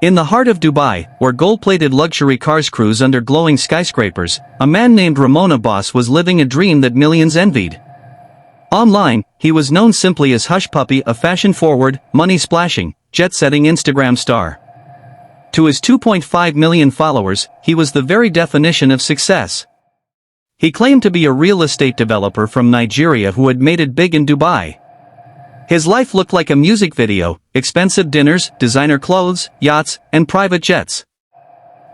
In the heart of Dubai, where gold-plated luxury cars cruise under glowing skyscrapers, a man named Ramon Abbas was living a dream that millions envied. Online, he was known simply as Hushpuppi, a fashion-forward, money-splashing, jet-setting Instagram star. To his 2.5 million followers, he was the very definition of success. He claimed to be a real estate developer from Nigeria who had made it big in Dubai. His life looked like a music video: expensive dinners, designer clothes, yachts, and private jets.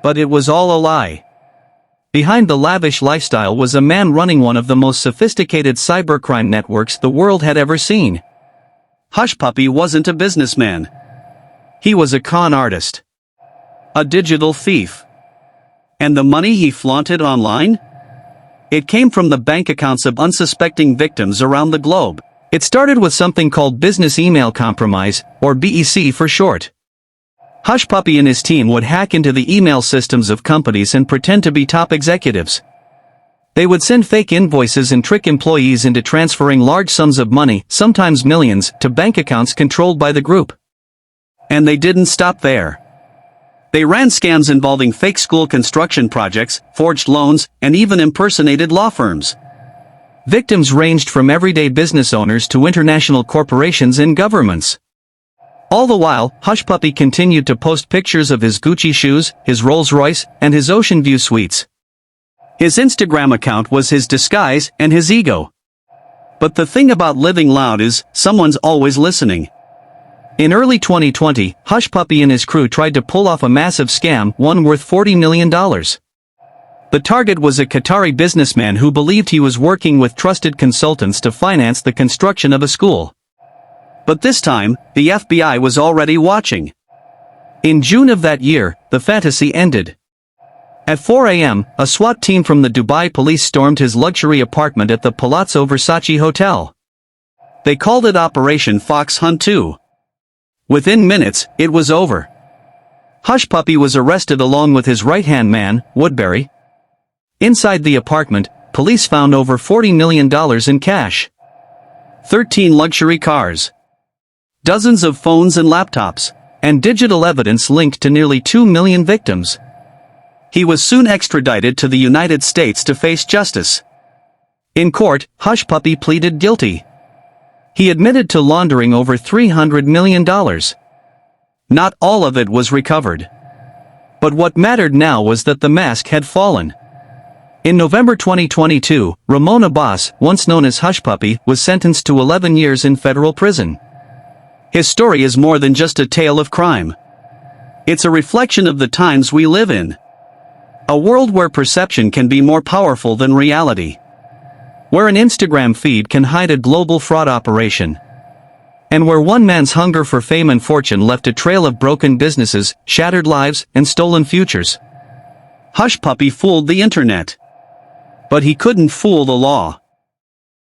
But it was all a lie. Behind the lavish lifestyle was a man running one of the most sophisticated cybercrime networks the world had ever seen. Hushpuppi wasn't a businessman. He was a con artist. A digital thief. And the money he flaunted online? It came from the bank accounts of unsuspecting victims around the globe. It started with something called business email compromise, or BEC for short. Hushpuppi and his team would hack into the email systems of companies and pretend to be top executives. They would send fake invoices and trick employees into transferring large sums of money, sometimes millions, to bank accounts controlled by the group. And they didn't stop there. They ran scams involving fake school construction projects, forged loans, and even impersonated law firms. Victims ranged from everyday business owners to international corporations and governments. All the while, Hushpuppi continued to post pictures of his Gucci shoes, his Rolls-Royce, and his ocean view suites. His Instagram account was his disguise and his ego. But the thing about living loud is, someone's always listening. In early 2020, Hushpuppi and his crew tried to pull off a massive scam, one worth $40 million. The target was a Qatari businessman who believed he was working with trusted consultants to finance the construction of a school. But this time, the FBI was already watching. In June of that year, the fantasy ended. At 4 a.m., a SWAT team from the Dubai police stormed his luxury apartment at the Palazzo Versace Hotel. They called it Operation Fox Hunt 2. Within minutes, it was over. Hushpuppi was arrested along with his right-hand man, Woodbury. Inside the apartment, police found over $40 million in cash. 13 luxury cars. Dozens of phones and laptops, and digital evidence linked to nearly 2 million victims. He was soon extradited to the United States to face justice. In court, Hushpuppi pleaded guilty. He admitted to laundering over $300 million. Not all of it was recovered. But what mattered now was that the mask had fallen. In November 2022, Ramon Abbas, once known as Hushpuppi, was sentenced to 11 years in federal prison. His story is more than just a tale of crime. It's a reflection of the times we live in. A world where perception can be more powerful than reality. Where an Instagram feed can hide a global fraud operation. And where one man's hunger for fame and fortune left a trail of broken businesses, shattered lives, and stolen futures. Hushpuppi fooled the internet. But he couldn't fool the law.